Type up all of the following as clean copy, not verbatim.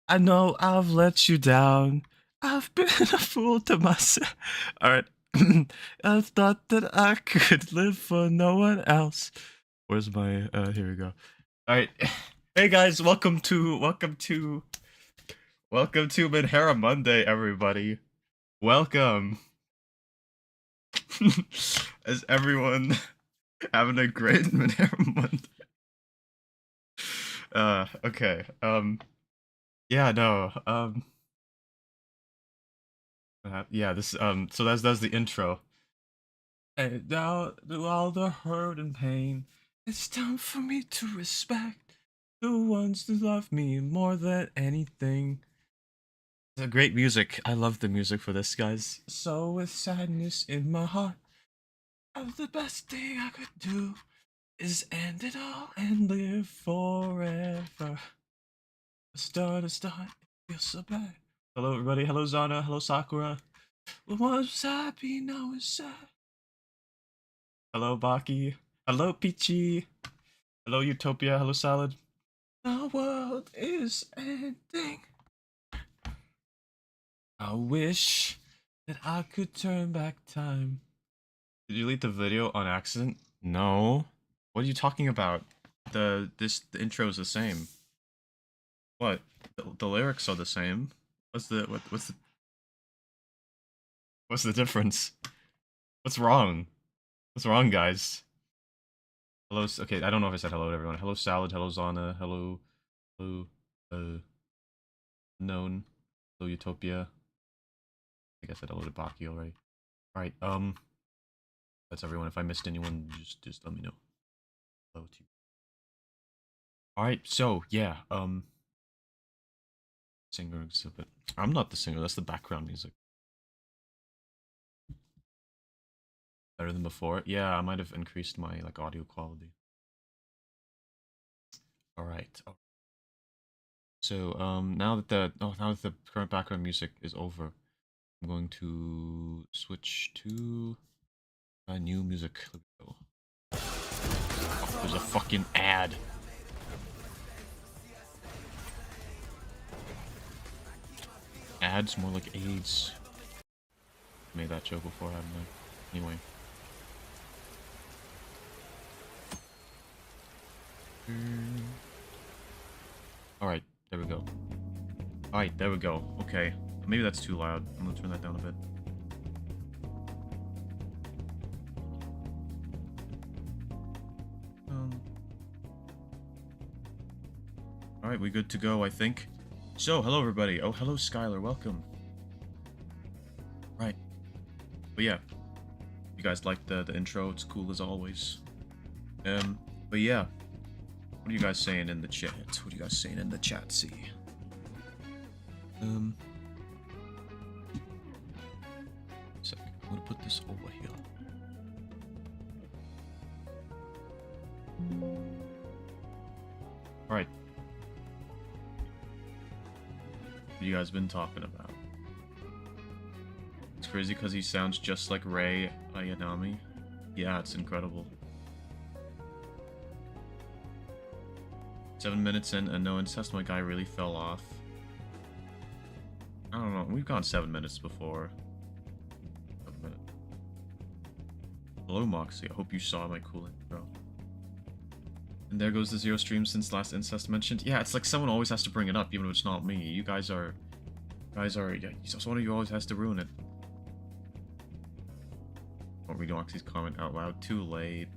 I know I've let you down. I've been a fool to myself. Alright. I thought that I could live for no one else. Where's my here we go. Alright. Hey guys, welcome to Menhera Monday, everybody. Welcome. Is everyone having a great Menhera Monday? Okay. Yeah, no. Yeah, so that's the intro. And now, through all the hurt and pain, it's time for me to respect the ones that love me more than anything. It's a great music. I love the music for this, guys. So with sadness in my heart, the best thing I could do is end it all and live forever. A start, it feels so bad. Hello, everybody. Hello, Zana. Hello, Sakura. Once happy, now it's sad. Hello, Baki. Hello, Peachy. Hello, Utopia. Hello, Salad. The world is ending. I wish that I could turn back time. Did you delete the video on accident? No. What are you talking about? The intro is the same. What? The lyrics are the same. What's the difference? What's wrong? What's wrong, guys? Hello. Okay, I don't know if I said hello to everyone. Hello, Salad. Hello, Zana. Hello, Known. Hello, Utopia. I guess I said hello to Baki already. All right. That's everyone. If I missed anyone, just let me know. Hello to you. All right. So yeah. Singer exhibit. I'm not the singer. That's the background music. Better than before. Yeah, I might have increased my audio quality. All right. So now that the current background music is over, I'm going to switch to new music. Here we go. Oh, there's a fucking ad. Ads more like AIDS. Made that joke before, haven't I? Anyway. Alright, there we go. Alright, there we go. Okay. Maybe that's too loud. I'm gonna turn that down a bit. Alright, we good to go, I think. So, hello everybody. Oh, hello Skylar, welcome. Right. But yeah. You guys like the intro? It's cool as always. But yeah. What are you guys saying in the chat? What are you guys saying in the chat? See. Sec. I'm gonna put this over here. Alright. What have you guys been talking about? It's crazy because he sounds just like Rei Ayanami. Yeah, it's incredible. 7 minutes in and no incest, my guy really fell off. I don't know, we've gone 7 minutes before. Hello Moxie, I hope you saw my cool intro. And there goes the 0 stream since last incest mentioned. Yeah, it's like someone always has to bring it up, even if it's not me. You guys are, yeah, one of you always has to ruin it. Won't read Moxie's comment out loud, too late.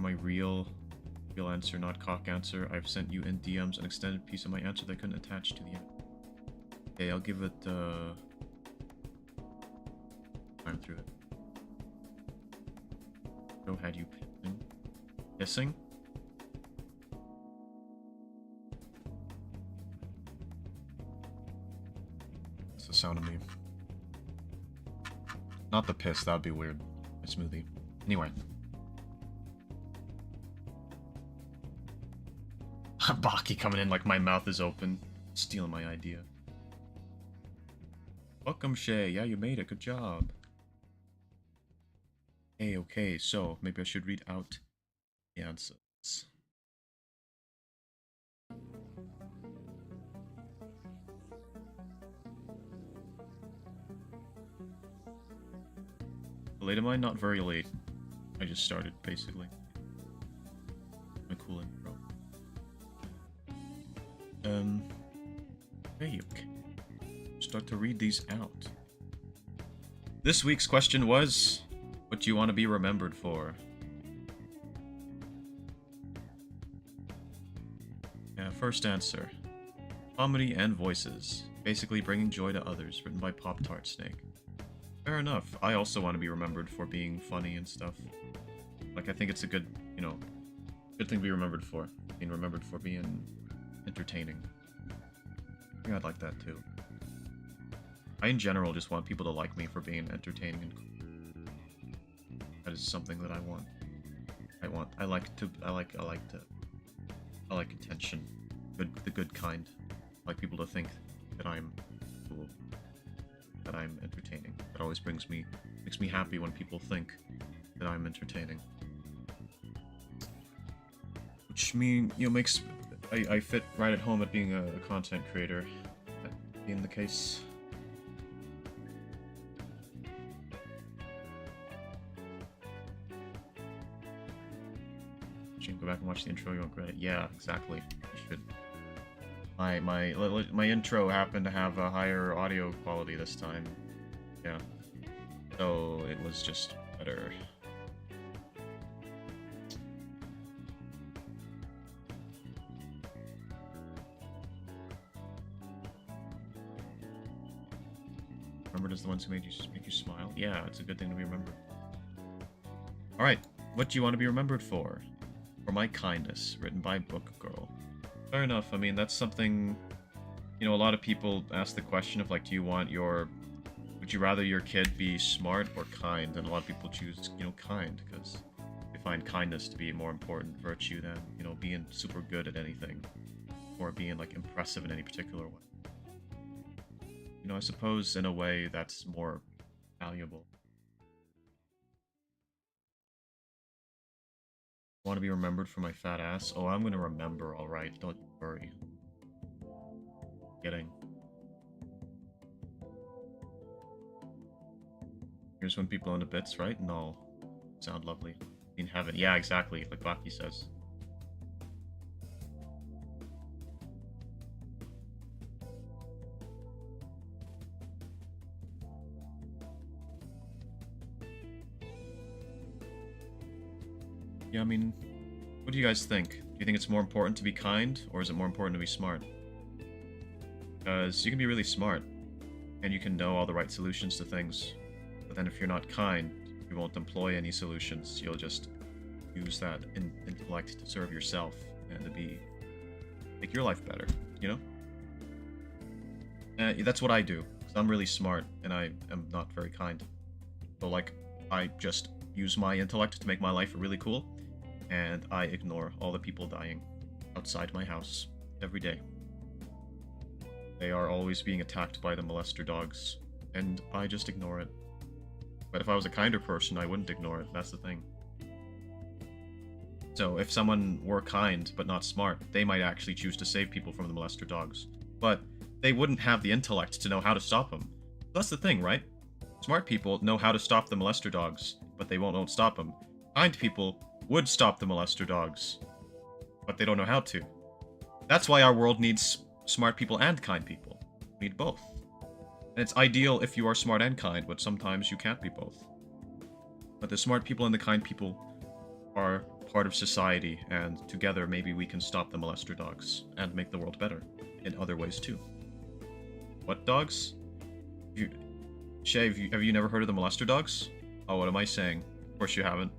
My real answer, not cock answer. I've sent you in DMs an extended piece of my answer that I couldn't attach to the end. Okay, I'll give it time through it. Go ahead, you pissing. Pissing? That's the sound of me. Not the piss, that would be weird. A smoothie. Anyway. Baki coming in like my mouth is open, stealing my idea. Welcome, Shay. Yeah, you made it. Good job. Hey, okay, so maybe I should read out the answers. Late am I? Not very late. I just started, basically. A cool intro. Hey, okay. Start to read these out. This week's question was, what do you want to be remembered for? Yeah, first answer. Comedy and voices. Basically bringing joy to others, written by Pop-Tart Snake. Fair enough. I also want to be remembered for being funny and stuff. Like, I think it's a good, you know, good thing to be remembered for. Being remembered for being entertaining. I think I'd like that too. I, in general, just want people to like me for being entertaining and cool. That is something that I want. I like attention. The good kind. I like people to think that I'm cool. That I'm entertaining. That always makes me happy when people think that I'm entertaining. Which makes I fit right at home at being a content creator. That being the case. Go back and watch the intro. You won't regret it. Yeah, exactly. You should. My intro happened to have a higher audio quality this time. Yeah. So it was just better. Remembered as the ones who make you smile. Yeah, it's a good thing to be remembered. All right, what do you want to be remembered for? For my kindness, written by Book Girl. Fair enough. I mean, that's something, you know, a lot of people ask the question of, like, would you rather your kid be smart or kind? And a lot of people choose, you know, kind, because they find kindness to be a more important virtue than, you know, being super good at anything, or being, like, impressive in any particular way. You know, I suppose, in a way, that's more valuable. Want to be remembered for my fat ass? Oh, I'm gonna remember, alright. Don't worry. Kidding. Here's when people own the bits, right? No. Sound lovely. In heaven. Yeah, exactly. Like Baki says. Yeah, I mean, what do you guys think? Do you think it's more important to be kind, or is it more important to be smart? Because you can be really smart, and you can know all the right solutions to things, but then if you're not kind, you won't employ any solutions. You'll just use that intellect to serve yourself and to make your life better, you know? That's what I do, because I'm really smart, and I am not very kind. So, like, I just use my intellect to make my life really cool, and I ignore all the people dying outside my house every day. They are always being attacked by the molester dogs, and I just ignore it. But if I was a kinder person, I wouldn't ignore it. That's the thing. So if someone were kind but not smart, they might actually choose to save people from the molester dogs. But they wouldn't have the intellect to know how to stop them. That's the thing, right? Smart people know how to stop the molester dogs, but they won't stop them. Kind people would stop the molester dogs, but they don't know how to. That's why our world needs smart people and kind people. We need both. And it's ideal if you are smart and kind, but sometimes you can't be both. But the smart people and the kind people are part of society, and together maybe we can stop the molester dogs and make the world better in other ways too. What dogs? Shay, have you never heard of the molester dogs? Oh, what am I saying? Of course you haven't.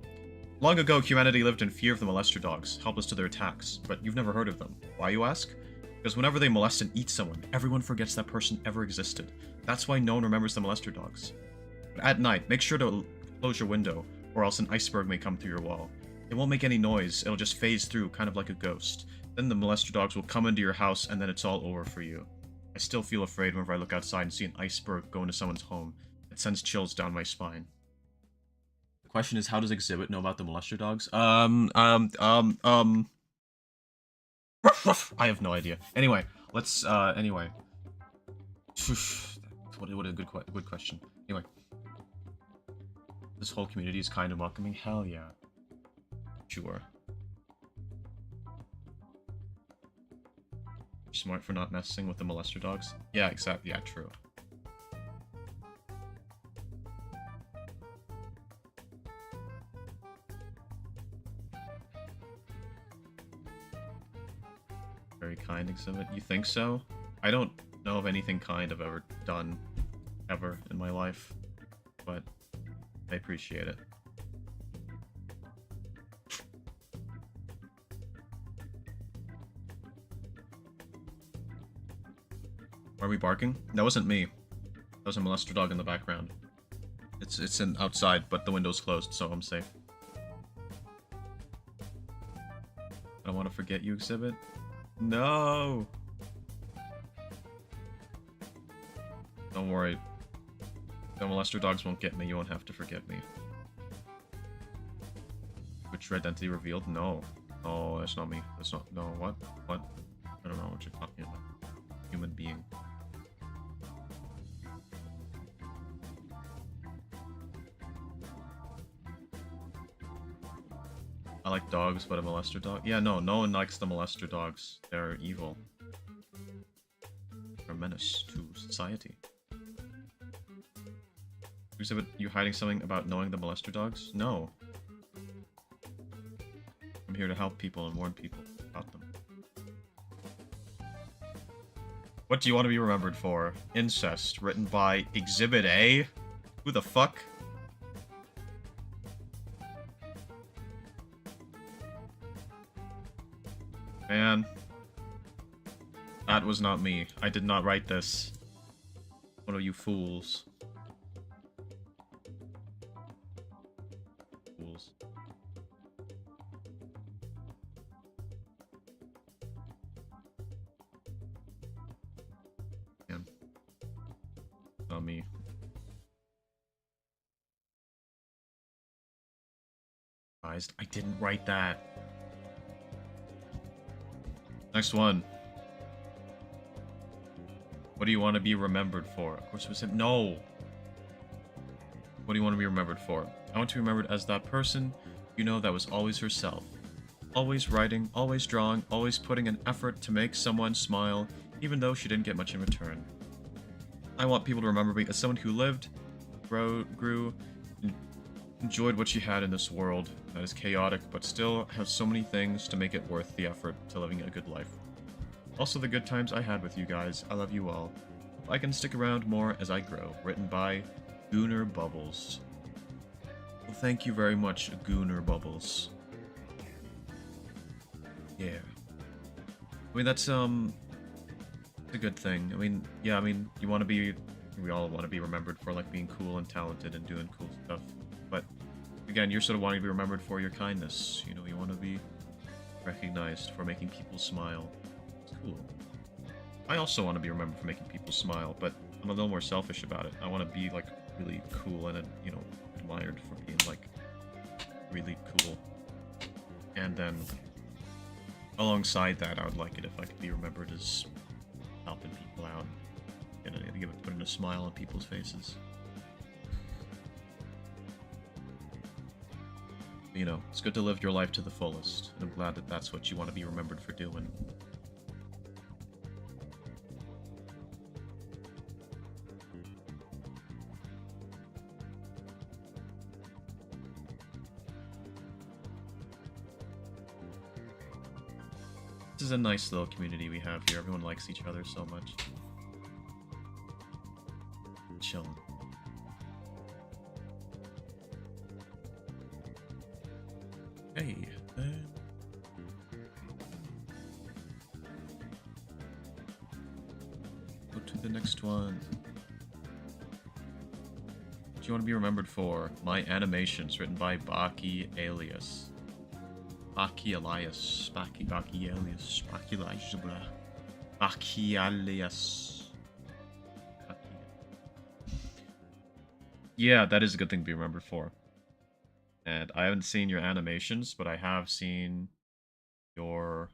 Long ago, humanity lived in fear of the molester dogs, helpless to their attacks, but you've never heard of them. Why, you ask? Because whenever they molest and eat someone, everyone forgets that person ever existed. That's why no one remembers the molester dogs. But at night, make sure to close your window, or else an iceberg may come through your wall. It won't make any noise, it'll just phase through, kind of like a ghost. Then the molester dogs will come into your house, and then it's all over for you. I still feel afraid whenever I look outside and see an iceberg go into someone's home. It sends chills down my spine. The question is, how does Exhibit know about the molester dogs? I have no idea. Anyway, let's, anyway. What a good question. Anyway. This whole community is kind of welcoming? Hell yeah. Sure. Smart for not messing with the molester dogs? Yeah, exactly. Yeah, true. Very kind Exhibit. You think so? I don't know of anything kind I've ever done, ever, in my life. But I appreciate it. Are we barking? That wasn't me. That was a molester dog in the background. It's in outside, but the window's closed, so I'm safe. I don't want to forget you, Exhibit. No! Don't worry. The molester dogs won't get me. You won't have to forget me. Which identity revealed? No. Oh, that's not me. That's not... No, what? What? I don't know what you're talking about. Human being. I like dogs, but a molester dog? Yeah, no one likes the molester dogs. They're evil. They're a menace to society. Exhibit, you hiding something about knowing the molester dogs? No. I'm here to help people and warn people about them. What do you want to be remembered for? Incest, written by Exhibit A? Who the fuck? Man. That was not me. I did not write this. What are you fools? Fools. Man. Not me. I didn't write that. Next one. What do you want to be remembered for? Of course it was him. No! What do you want to be remembered for? I want to be remembered as that person, you know, that was always herself. Always writing, always drawing, always putting an effort to make someone smile, even though she didn't get much in return. I want people to remember me as someone who lived, grew, enjoyed what she had in this world that is chaotic, but still has so many things to make it worth the effort to living a good life. Also the good times I had with you guys. I love you all. Hope I can stick around more as I grow. Written by Gooner Bubbles. Well, thank you very much, Gooner Bubbles. Yeah. I mean, that's, a good thing. I mean, yeah, I mean, you want to be... We all want to be remembered for, like, being cool and talented and doing cool stuff. But, again, you're sort of wanting to be remembered for your kindness. You know, you want to be recognized for making people smile. It's cool. I also want to be remembered for making people smile, but I'm a little more selfish about it. I want to be, like, really cool and, you know, admired for being, like, really cool. And then, alongside that, I would like it if I could be remembered as helping people out. And putting a smile on people's faces. You know, it's good to live your life to the fullest, and I'm glad that that's what you want to be remembered for doing. This is a nice little community we have here. Everyone likes each other so much. Chilling. Hey, go to the next one. What do you want to be remembered for? My animations, written by Baki Alias. Baki Elias. Baki Elias. Baki Elias. Baki Elias. Yeah, that is a good thing to be remembered for. And I haven't seen your animations, but I have seen your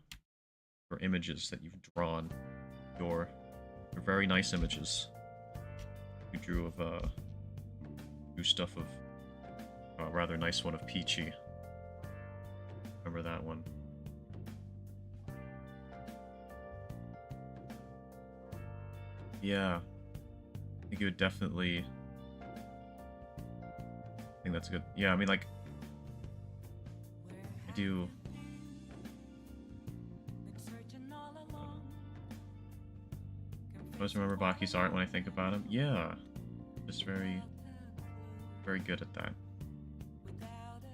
images that you've drawn. Your very nice images. You drew stuff of a rather nice one of Peachy. Remember that one? Yeah, I think you would definitely. I think that's good. Yeah, I mean, like, I do. I always remember Baki's art when I think about him. Yeah, just very, very good at that.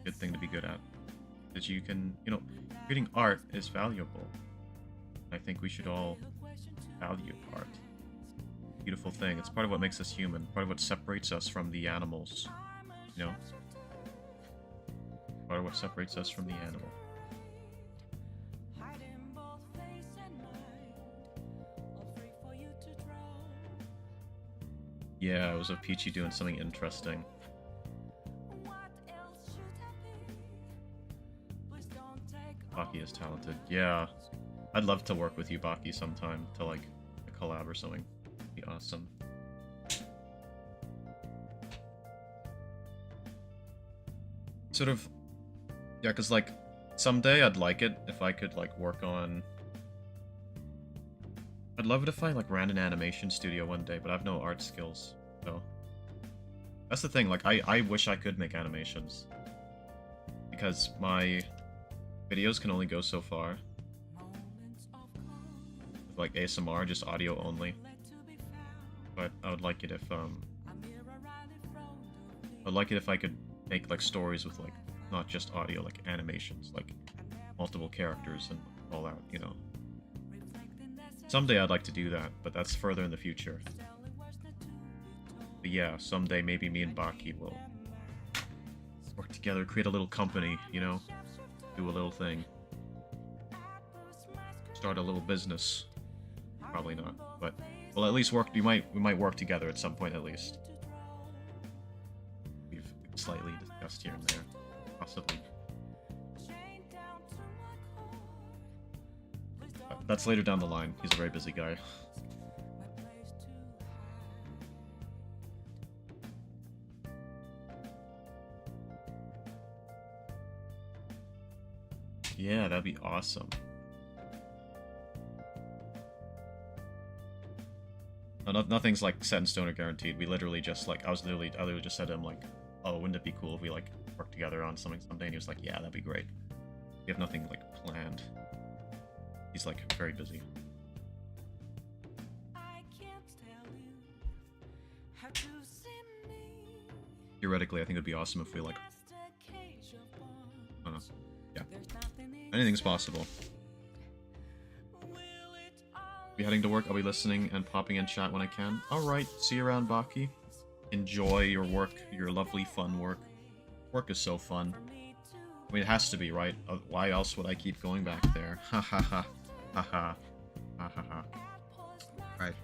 Good thing to be good at. That you can, creating art is valuable. I think we should all value art. Beautiful thing. It's part of what makes us human. Part of what separates us from the animals. Part of what separates us from the animal. Yeah, it was of Peachy doing something interesting. Baki is talented. Yeah. I'd love to work with you, Baki, sometime to, like, a collab or something. It'd be awesome. Sort of... Yeah, because, like, someday I'd like it if I could, like, work on... I'd love it if I, like, ran an animation studio one day, but I have no art skills, so... That's the thing, like, I wish I could make animations. Because my videos can only go so far. With, like, ASMR, just audio only. But I would like it if, I'd like it if I could make, like, stories with, like, not just audio, like, animations, like, multiple characters and all out, Someday I'd like to do that, but that's further in the future. But yeah, someday maybe me and Baki will work together, create a little company, Do a little thing. Start a little business. Probably not, but well, at least we might work together at some point at least. We've slightly discussed here and there, possibly. That's later down the line. He's a very busy guy. Yeah, that'd be awesome. No, nothing's like set in stone or guaranteed. We literally just like I literally just said to him like, oh, wouldn't it be cool if we like work together on something someday? And he was like, yeah, that'd be great. We have nothing like planned. He's like very busy. Theoretically, I think it'd be awesome if we like. I don't know. Yeah. Anything's possible. Be heading to work. I'll be listening and popping in chat when I can. Alright, see you around, Baki. Enjoy your work, your lovely, fun work. Work is so fun. I mean, it has to be, right? Why else would I keep going back there? Ha ha ha. Ha ha. Ha ha ha. Right.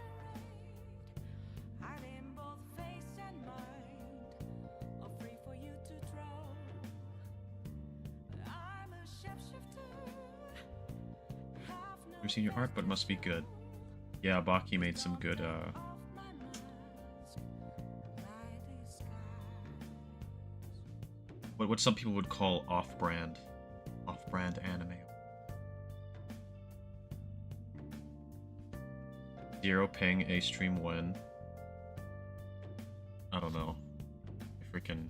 I've seen your art, but it must be good. Yeah, Baki made some good, what some people would call off-brand anime. Zero ping, a stream when. I don't know. I freaking...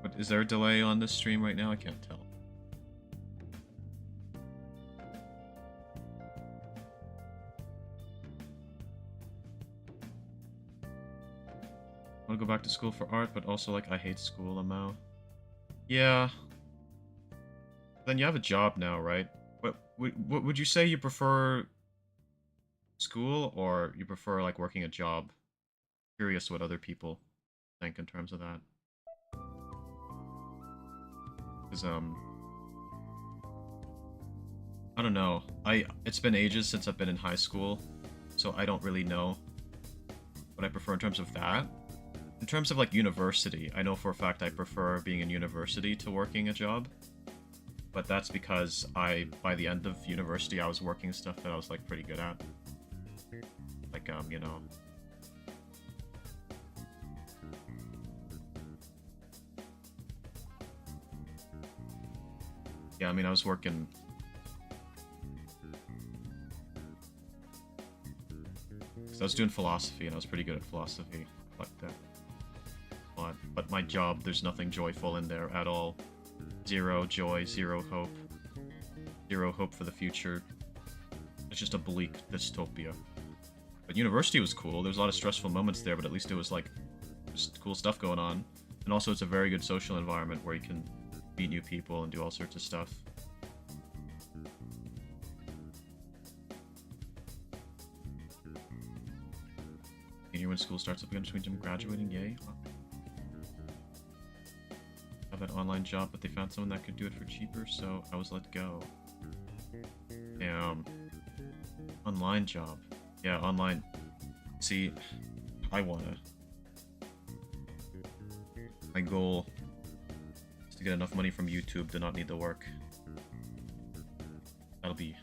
What, is there a delay on this stream right now? I can't tell. I want to go back to school for art, but also, like, I hate school, Amau. Yeah. Then you have a job now, right? What would you say you prefer school, or you prefer, like, working a job? Curious what other people think in terms of that. Cause I don't know. It's been ages since I've been in high school, so I don't really know what I prefer in terms of that. In terms of like university, I know for a fact I prefer being in university to working a job. But that's because by the end of university, I was working stuff that I was like pretty good at. Like, you know. Yeah, I mean, I was working. Because I was doing philosophy and I was pretty good at philosophy. Like that. But my job, there's nothing joyful in there at all. Zero joy, zero hope. Zero hope for the future. It's just a bleak dystopia. But university was cool. There's a lot of stressful moments there, but at least it was like just cool stuff going on. And also it's a very good social environment where you can meet new people and do all sorts of stuff. Senior when school starts up again, which means I'm graduating, yay. I have an online job, but they found someone that could do it for cheaper, so I was let go. Damn. Online job. Yeah, online. See, I wanna. My goal is to get enough money from YouTube to not need to work. That'll be...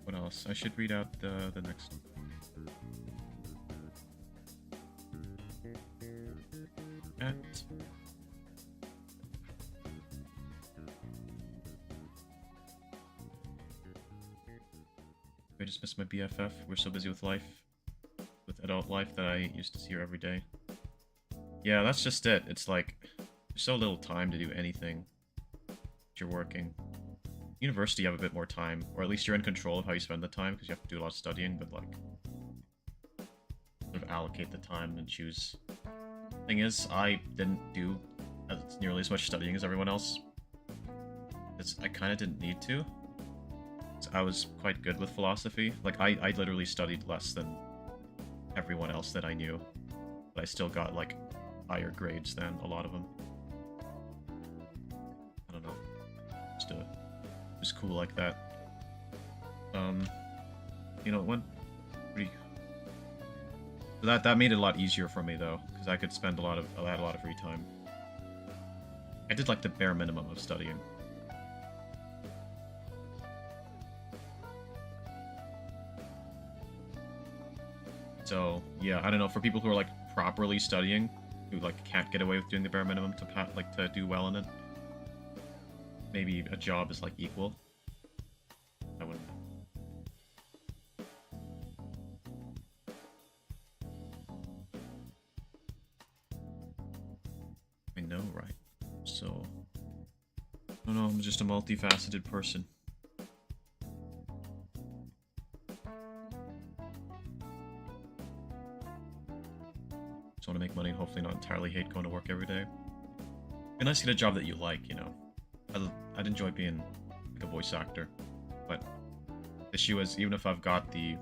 What else? I should read out the next... I just missed my BFF. We're so busy with life, with adult life, that I used to see her every day. Yeah, that's just it. It's like, there's so little time to do anything if you're working. University, you have a bit more time, or at least you're in control of how you spend the time, because you have to do a lot of studying, but like, sort of allocate the time and choose. Thing is, I didn't do nearly as much studying as everyone else. I kind of didn't need to. I was quite good with philosophy. Like, I literally studied less than everyone else that I knew. But I still got, like, higher grades than a lot of them. I don't know. Just cool like that. You know, it went pretty... That made it a lot easier for me, though. Because I could spend I had a lot of free time. I did, like, the bare minimum of studying. So, yeah, I don't know, for people who are, like, properly studying, who, like, can't get away with doing the bare minimum to do well in it, maybe a job is, like, equal. I wouldn't know. I know, right? So, I don't know, I'm just a multifaceted person. Just want to make money and hopefully not entirely hate going to work every day. It'd be nice to get a job that you like, you know. I'd enjoy being like a voice actor, but the issue is, even if I've got the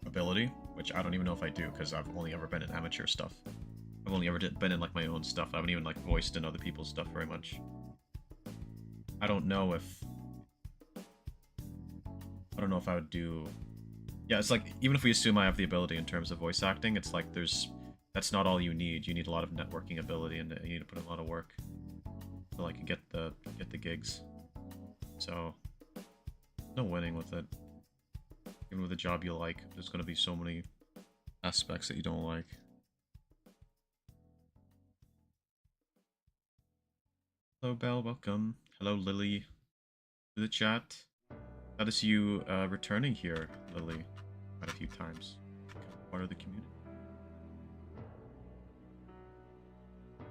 ability, which I don't even know if I do, because I've only ever been in amateur stuff. I've only ever been in like my own stuff. I haven't even like voiced in other people's stuff very much. I don't know if I would do... Yeah, it's like, even if we assume I have the ability in terms of voice acting, it's like that's not all you need. You need a lot of networking ability, and you need to put in a lot of work to like get the gigs. So no winning with it. Even with a job you like, there's gonna be so many aspects that you don't like. Hello Belle, welcome. Hello Lily to the chat. That is you returning here, Lily, quite a few times. Part of the community.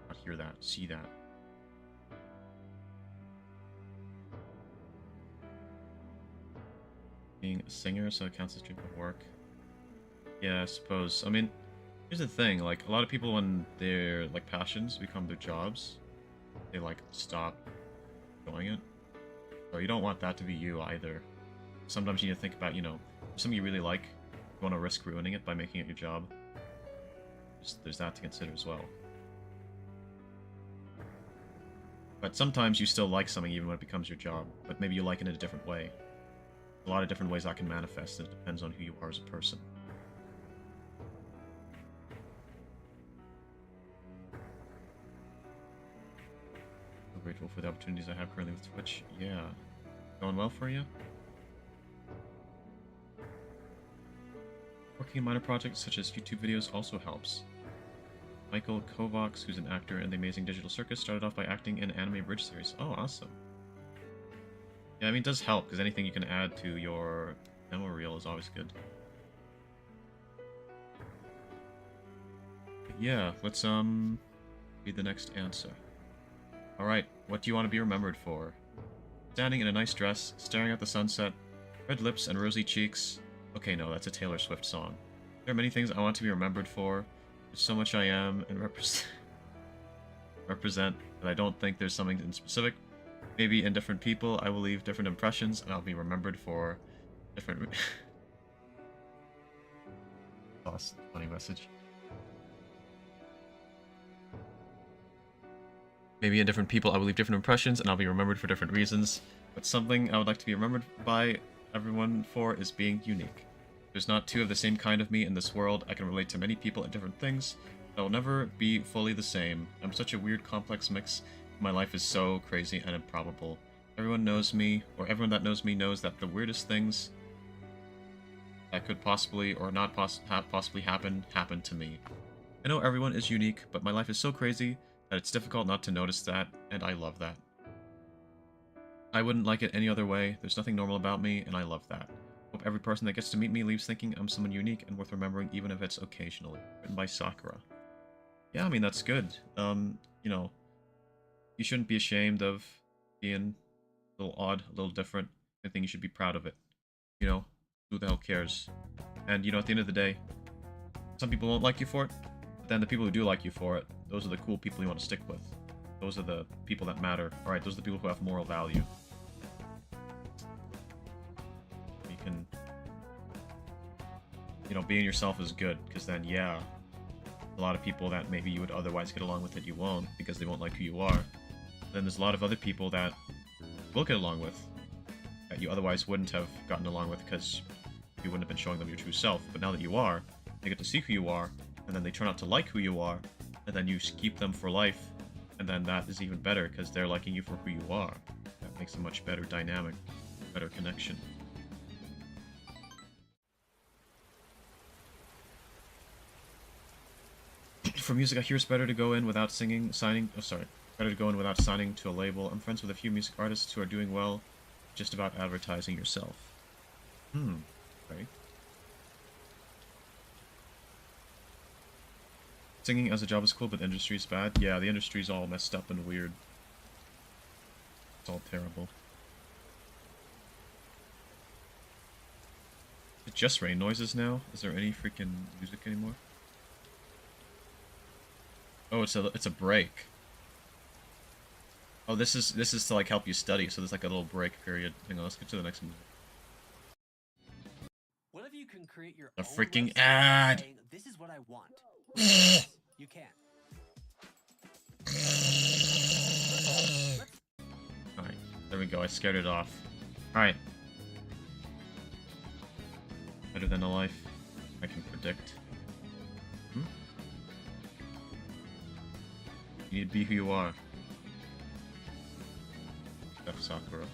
Not hear that, see that. Being a singer, so it counts as stream of work. Yeah, I suppose. I mean, here's the thing, like, a lot of people, when their, like, passions become their jobs, they, like, stop doing it. So you don't want that to be you, either. Sometimes you need to think about, you know, something you really like, you want to risk ruining it by making it your job. There's that to consider as well. But sometimes you still like something even when it becomes your job, but maybe you like it in a different way. A lot of different ways that can manifest, and it depends on who you are as a person. I'm grateful for the opportunities I have currently with Twitch. Yeah. Going well for you? Working in minor projects such as YouTube videos also helps. Michael Kovacs, who's an actor in The Amazing Digital Circus, started off by acting in anime bridge series. Oh, awesome. Yeah, I mean, it does help, because anything you can add to your demo reel is always good. But yeah, let's, read the next answer. Alright, what do you want to be remembered for? Standing in a nice dress, staring at the sunset, red lips and rosy cheeks. Okay, no, that's a Taylor Swift song. There are many things I want to be remembered for. There's so much I am and represent that I don't think there's something in specific. Maybe in different people, I will leave different impressions, and I'll be remembered for different... Lost. Funny message. Maybe in different people, I will leave different impressions, and I'll be remembered for different reasons. But something I would like to be remembered by everyone for is being unique. There's not two of the same kind of me in this world. I can relate to many people and different things. I will never be fully the same. I'm such a weird, complex mix. My life is so crazy and improbable. Everyone knows me, or everyone that knows me knows that the weirdest things that could possibly or not possibly happen to me. I know everyone is unique, but my life is so crazy that it's difficult not to notice that, and I love that. I wouldn't like it any other way. There's nothing normal about me, and I love that. Hope every person that gets to meet me leaves thinking I'm someone unique and worth remembering, even if it's occasionally. Written by Sakura. Yeah, I mean, that's good. You know, you shouldn't be ashamed of being a little odd, a little different. I think you should be proud of it. You know, who the hell cares? And, you know, at the end of the day, some people won't like you for it, but then the people who do like you for it, those are the cool people you want to stick with. Those are the people that matter. Alright, those are the people who have moral value. You can... You know, being yourself is good, because then, yeah, a lot of people that maybe you would otherwise get along with that you won't, because they won't like who you are. Then there's a lot of other people that will get along with, that you otherwise wouldn't have gotten along with because you wouldn't have been showing them your true self. But now that you are, they get to see who you are, and then they turn out to like who you are, and then you keep them for life, and then that is even better because they're liking you for who you are. That makes a much better dynamic, better connection. For music, I hear it's better to go in without better to go in without signing to a label. I'm friends with a few music artists who are doing well, just about advertising yourself. Okay. Singing as a job is cool, but the industry's bad. Yeah, the industry's all messed up and weird. It's all terrible. Is it just rain noises now? Is there any freaking music anymore? Oh, it's a break. Oh, this is to like help you study, so there's like a little break period. Hang on, let's get to the next one. What if you can create your A own freaking website ad! saying, this is what I want. You can. Alright, there we go, I scared it off. Alright. Better than a life I can predict. You need to be who you are. F Sakura.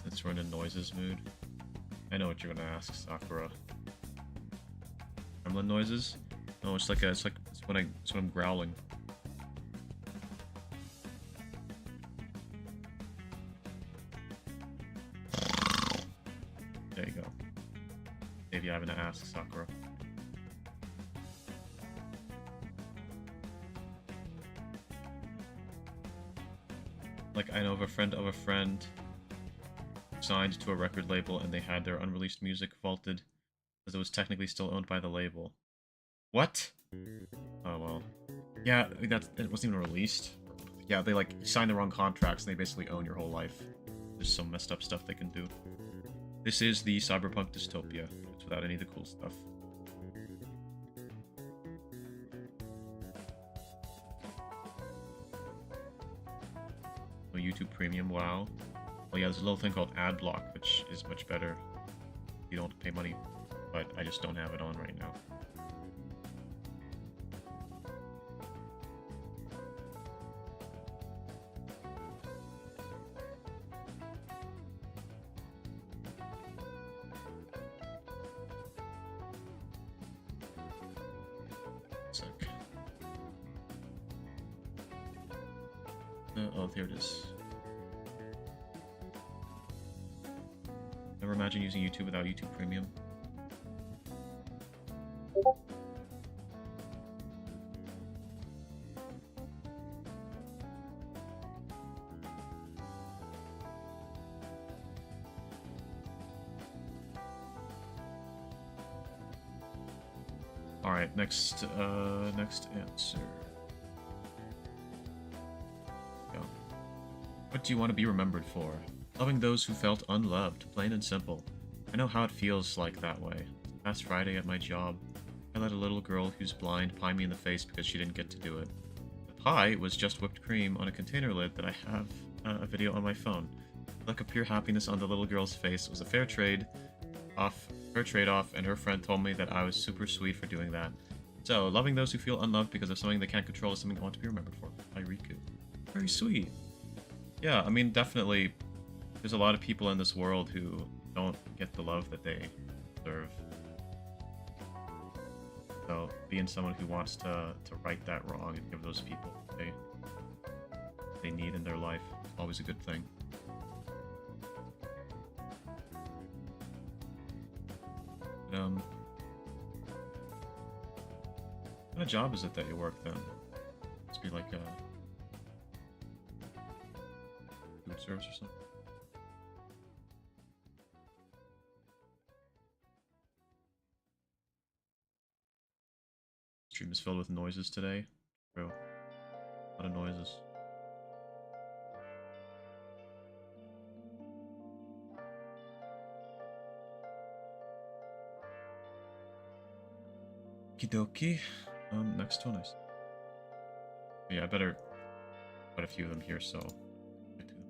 Since we're in a noises mood. I know what you're gonna ask, Sakura. Gremlin noises? No, it's when I'm growling. There you go. Maybe I'm gonna ask Sakura. Like, I know of a friend signed to a record label and they had their unreleased music vaulted because it was technically still owned by the label. What? Oh well. Yeah, that it wasn't even released. Yeah, they like signed the wrong contracts and they basically own your whole life. There's some messed up stuff they can do. This is the cyberpunk dystopia. It's without any of the cool stuff. Oh, YouTube Premium, wow. Well, yeah, there's a little thing called ad block, which is much better. You don't pay money, but I just don't have it on right now. Sec. Oh, there it is. Never imagine using YouTube without YouTube Premium. Alright, next answer. Go. What do you want to be remembered for? Loving those who felt unloved, plain and simple. I know how it feels like that way. Last Friday at my job, I let a little girl who's blind pie me in the face because she didn't get to do it. The pie was just whipped cream on a container lid that I have a video on my phone. The look of pure happiness on the little girl's face was a fair trade-off, and her friend told me that I was super sweet for doing that. So, loving those who feel unloved because of something they can't control is something I want to be remembered for. Hayuki. Very sweet. Yeah, I mean, definitely, there's a lot of people in this world who don't get the love that they deserve. So, being someone who wants to right that wrong and give those people what they need in their life is always a good thing. But, what kind of job is it that you work then? Must be like a food service or something. Stream is filled with noises today. Bro, a lot of noises. Okie dokie. Next one, yeah, I better put a few of them here, so get to them.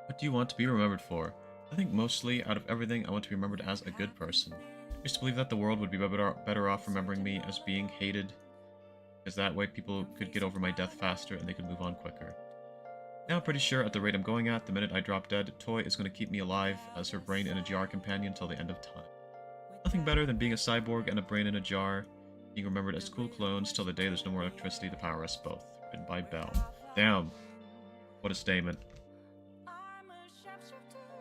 What do you want to be remembered for? I think mostly, out of everything, I want to be remembered as a good person. I used to believe that the world would be better off remembering me as being hated, because that way people could get over my death faster and they could move on quicker. Now I'm pretty sure at the rate I'm going at, the minute I drop dead, Toy is going to keep me alive as her brain in a jar companion till the end of time. Nothing better than being a cyborg and a brain in a jar, being remembered as cool clones till the day there's no more electricity to power us both. Written by Bell. Damn. What a statement.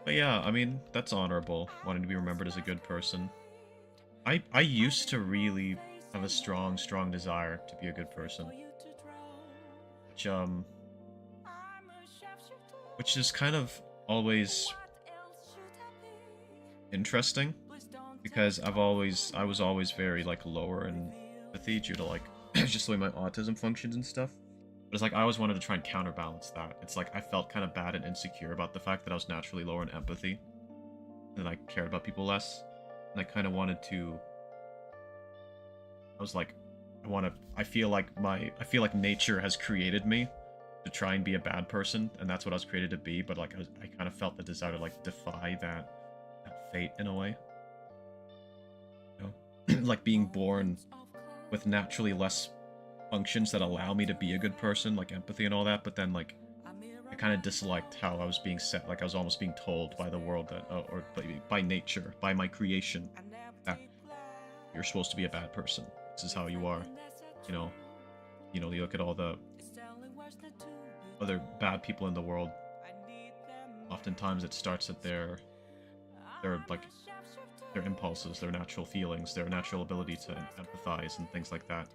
But yeah, I mean, that's honorable, wanting to be remembered as a good person. I used to really have a strong desire to be a good person. Which is kind of always interesting, because I was always very like lower in empathy due to like just the way my autism functions and stuff. But it's like I always wanted to try and counterbalance that. It's like I felt kind of bad and insecure about the fact that I was naturally lower in empathy, and I cared about people less, and I kind of wanted to. I was like, I feel like nature has created me to try and be a bad person, and that's what I was created to be. But like I kind of felt the desire to like defy that fate in a way. You know, like being born with naturally less functions that allow me to be a good person, like empathy and all that. But then like I kind of disliked how I was being set. Like I was almost being told by the world that, or by nature, by my creation, that you're supposed to be a bad person. This is how you are. You know, you look at all the other bad people in the world. Oftentimes it starts at their impulses, their natural feelings, their natural ability to empathize and things like that.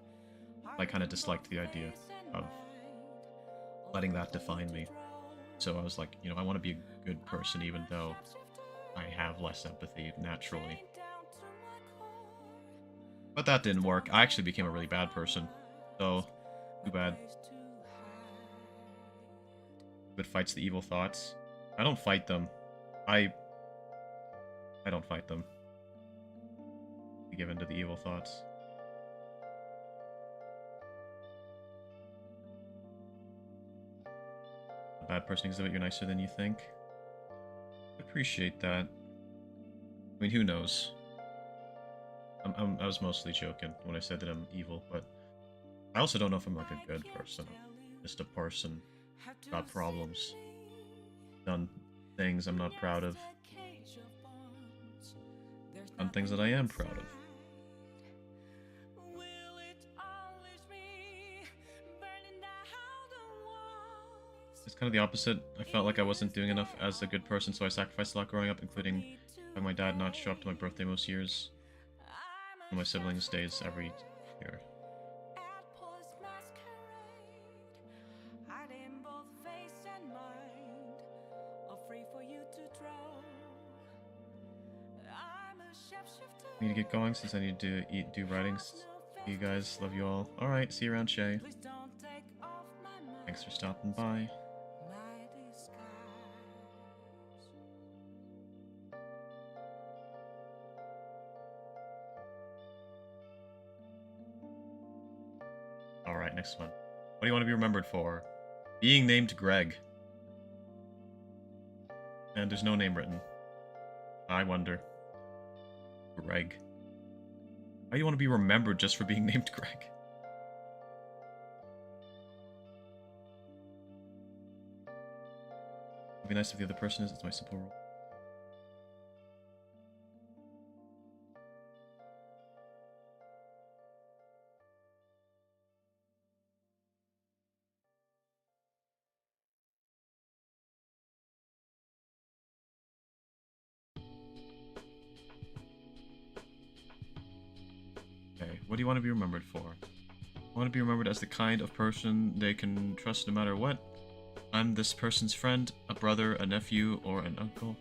I kind of disliked the idea of letting that define me. So I was like, I want to be a good person even though I have less empathy naturally. But that didn't work. I actually became a really bad person. So, too bad. But fights the evil thoughts. I don't fight them. I don't fight them. I give in to the evil thoughts. A bad person exhibit, you're nicer than you think. I appreciate that. I mean, who knows? I was mostly joking when I said that I'm evil, but I also don't know if I'm like a good person. I'm just a person, got problems, done things I'm not proud of, done things that I am proud of. It's kind of the opposite. I felt like I wasn't doing enough as a good person, so I sacrificed a lot growing up, including having my dad not show up to my birthday most years. And my siblings' days every year. I need to get going since I need to do writings. You guys, love you all. Alright, see you around, Shay. Thanks for stopping by. Alright, next one. What do you want to be remembered for? Being named Greg. And there's no name written. I wonder. Greg. Why do you want to be remembered just for being named Greg? It'd be nice if the other person is. It's my simple rule. Okay, what do you want to be remembered for? I want to be remembered as the kind of person they can trust no matter what. I'm this person's friend, a brother, a nephew, or an uncle.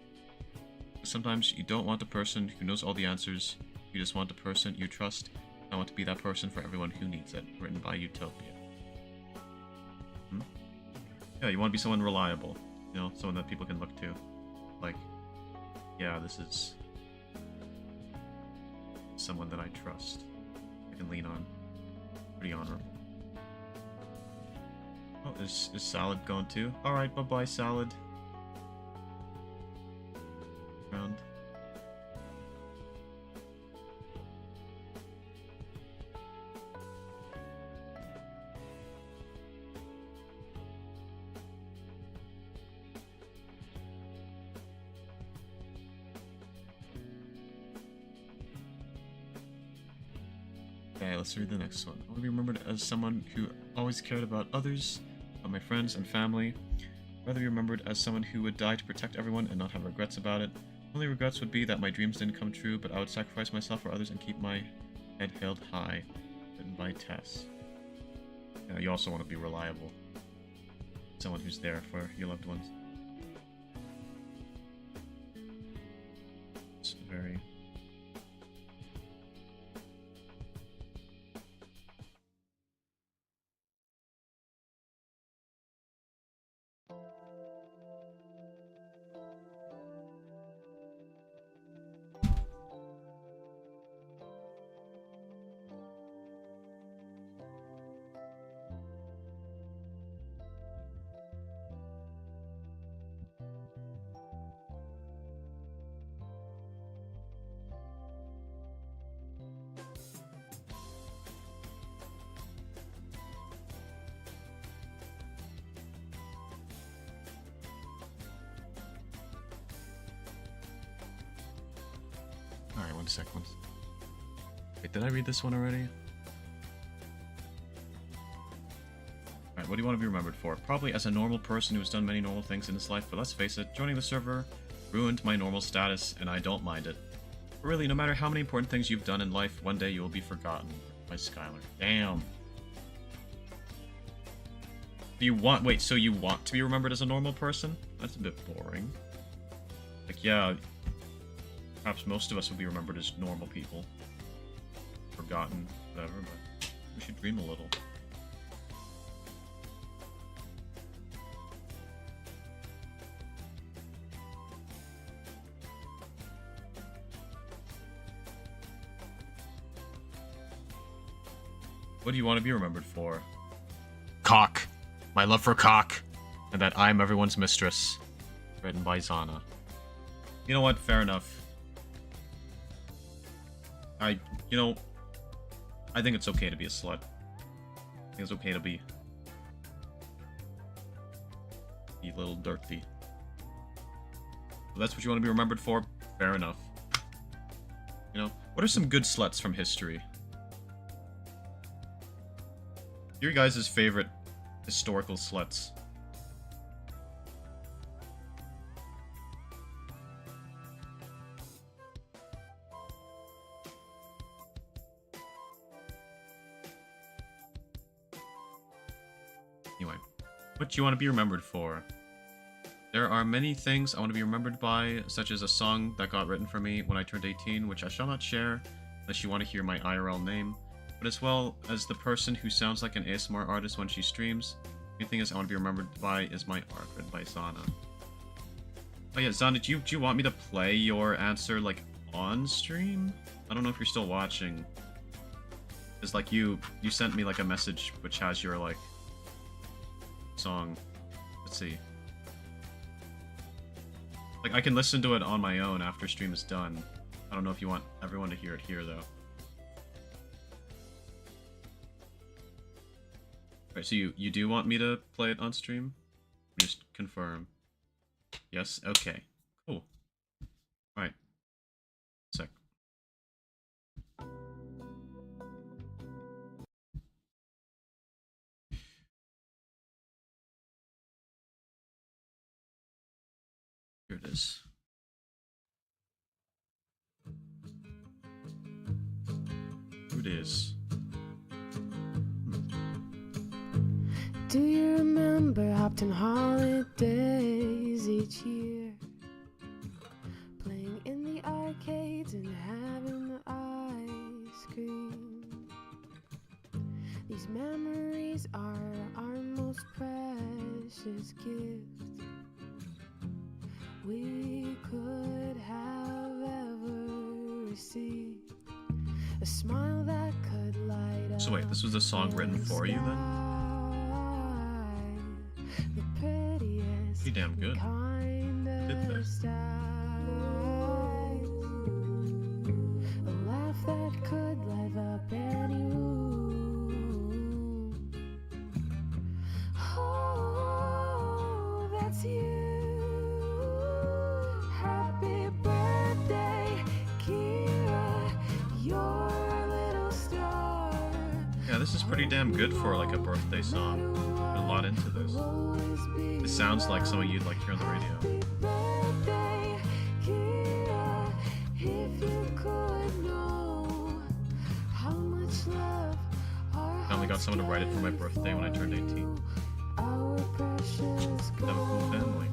Sometimes you don't want a person who knows all the answers. You just want a person you trust. I want to be that person for everyone who needs it. Written by Utopia. Yeah, you want to be someone reliable. You know, someone that people can look to. Like, yeah, this is someone that I trust. I can lean on. Pretty honorable. Oh, is Salad going too? Alright, bye-bye, Salad. Round. Okay, let's read the next one. I want to be remembered as someone who always cared about others, about my friends and family. I'd rather be remembered as someone who would die to protect everyone and not have regrets about it. Only regrets would be that my dreams didn't come true, but I would sacrifice myself for others and keep my head held high. Written by Tess. Yeah, you also want to be reliable. Someone who's there for your loved ones. It's very... Alright, 1 second. Wait, did I read this one already? Alright, what do you want to be remembered for? Probably as a normal person who has done many normal things in his life, but let's face it, joining the server ruined my normal status, and I don't mind it. But really, no matter how many important things you've done in life, one day you will be forgotten. By Skylar. Damn. Do you want- wait, so you want to be remembered as a normal person? That's a bit boring. Like, yeah, perhaps most of us would be remembered as normal people. forgotten, whatever, but we should dream a little. What do you want to be remembered for? Cock. My love for cock. And that I'm everyone's mistress. Written by Zana. You know what? Fair enough. I think it's okay to be a slut. I think it's okay to be a little dirty. If that's what you want to be remembered for? Fair enough. You know, what are some good sluts from history? Your guys' favorite historical sluts. Anyway, what do you want to be remembered for? There are many things I want to be remembered by, such as a song that got written for me when I turned 18, which I shall not share unless you want to hear my IRL name, but as well as the person who sounds like an ASMR artist when she streams. The thing is I want to be remembered by is my art, written by Zana. Oh yeah, Zana, do you want me to play your answer, like, on stream? I don't know if you're still watching. Because, like, you sent me, like, a message which has your, like, song. Let's see. Like, I can listen to it on my own after stream is done. I don't know if you want everyone to hear it here, though. Alright, so you do want me to play it on stream? Just confirm. Yes? Okay. Cool. Alright. Sec. Here it is. Here it is. Do you remember Hopton holidays each year? Playing in the arcades and having the ice cream. These memories are our most precious gift we could have ever received. A smile that could light up. So wait, this was a song written for you then? Pretty damn good. Did this. A laugh that could light up any room. Oh, that's you. Happy birthday, Kira. You're a little star. Yeah, this is pretty damn good for like a birthday song. Put a lot into this. It sounds like something you'd like hear on the radio. I only got someone to write it for my birthday when I turned 18. Have a cool family.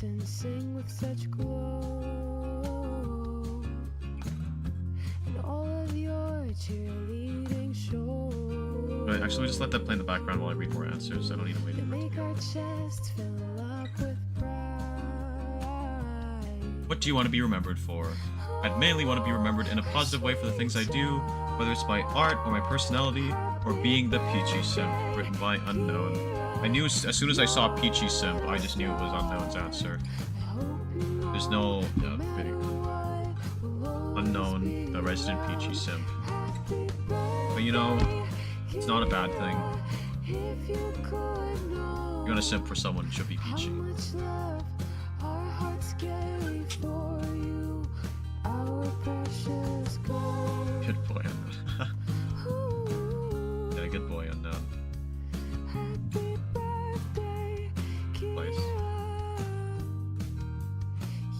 And sing with such glow, and all of your cheerleading shows. Right, actually, just let that play in the background while I read more answers. I don't need to wait for it to make go. our chests fill up with pride. What do you want to be remembered for? I'd mainly want to be remembered in a positive way for the things I do, whether it's by art or my personality, or being the Peachy Simp, written by Unknown. I knew as soon as I saw Peachy Simp, I just knew it was Unknown's answer. There's no Unknown, the resident Peachy Simp. But you know, it's not a bad thing. you're gonna simp for someone, it should be How Peachy. much love our hearts gave for you, our precious gold. Good boy unknown. Ooh, Yeah, good boy unknown. happy birthday, Nice.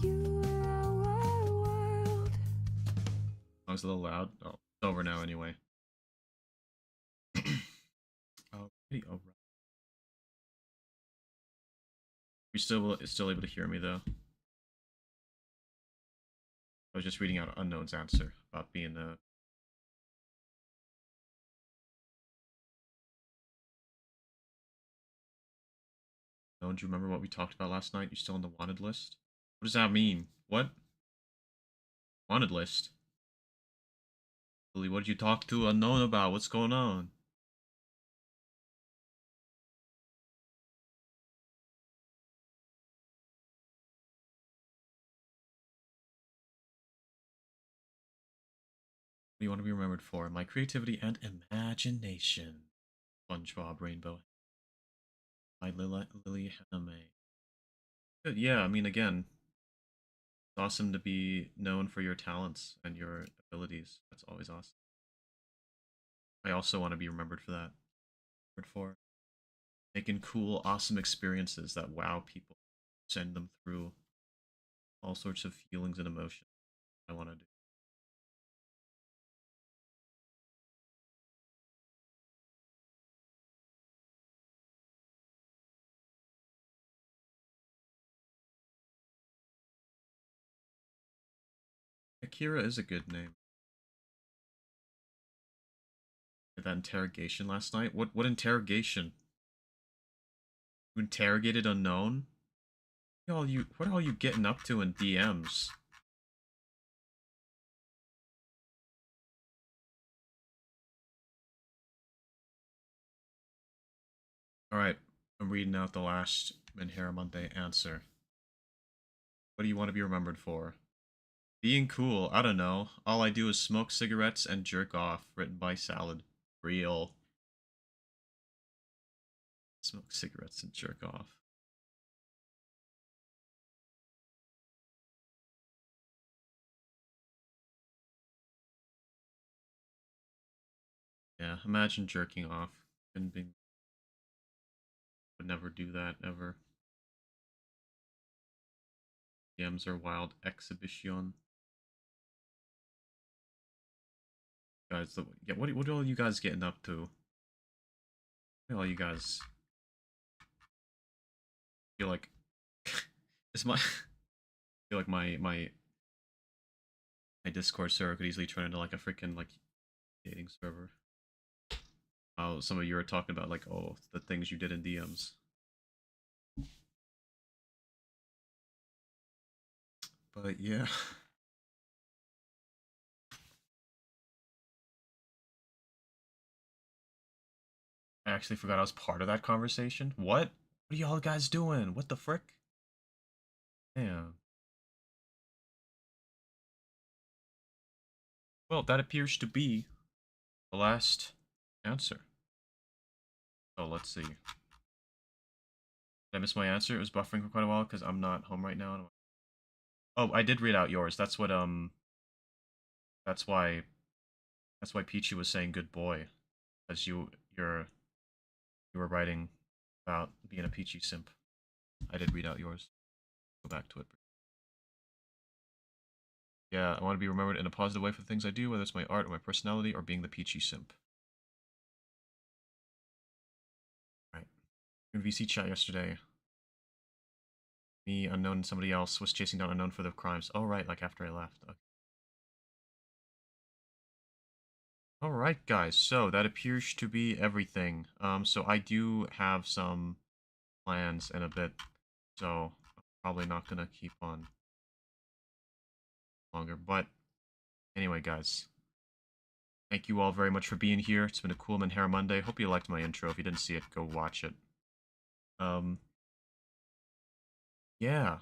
Kira. You are our world. Song's a little loud. Oh, it's over now anyway. Oh, pretty over. You're still able to hear me though. I was just reading out Unknown's answer about being a. Don't you remember what we talked about last night? You're still on the wanted list? What does that mean? What? Wanted list? Lily, what did you talk to Unknown about? What's going on? What do you want to be remembered for? My creativity and imagination. SpongeBob Rainbow. By Lily Hannah May. Good, yeah, I mean, again, it's awesome to be known for your talents and your abilities. That's always awesome. I also want to be remembered for that. Remembered for making cool, awesome experiences that wow people, send them through all sorts of feelings and emotions. I want to do. Akira is a good name. That interrogation last night. What interrogation? You interrogated Unknown? What are all you getting up to in DMs? Alright, I'm reading out the last Menhera Monday answer. What do you want to be remembered for? Being cool, I don't know. All I do is smoke cigarettes and jerk off. Written by Salad. Real. Smoke cigarettes and jerk off. Yeah, imagine jerking off. Couldn't be. Would never do that, ever. DMs are wild exhibition. Guys, yeah, what are all you guys getting up to? What are all you guys feel like? Is my feel like my Discord server could easily turn into like a freaking like dating server. Oh, some of you are talking about like, oh, the things you did in DMs. But yeah. I actually forgot I was part of that conversation. What? What are y'all guys doing? What the frick? Damn. Well, that appears to be the last answer. So let's see. Did I miss my answer? It was buffering for quite a while because I'm not home right now. Oh, I did read out yours. That's what that's why Peachy was saying good boy. As you were writing about being a Peachy simp. I did read out yours. Go back to it. Yeah, I want to be remembered in a positive way for the things I do, whether it's my art or my personality or being the Peachy simp. Right. In VC chat yesterday, me, Unknown, and somebody else was chasing down Unknown for the crimes. Oh, right, like after I left. Okay. Alright, guys, so that appears to be everything. So I do have some plans in a bit, so I'm probably not gonna keep on longer. But anyway, guys, thank you all very much for being here. It's been a cool Menhera Monday. Hope you liked my intro. If you didn't see it, go watch it. Yeah.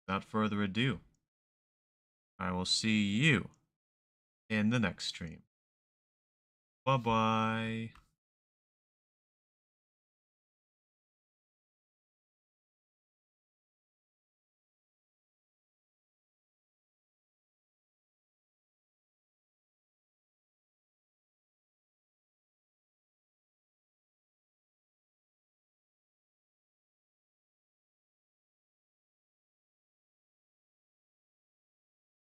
Without further ado, I will see you in the next stream. Bye-bye.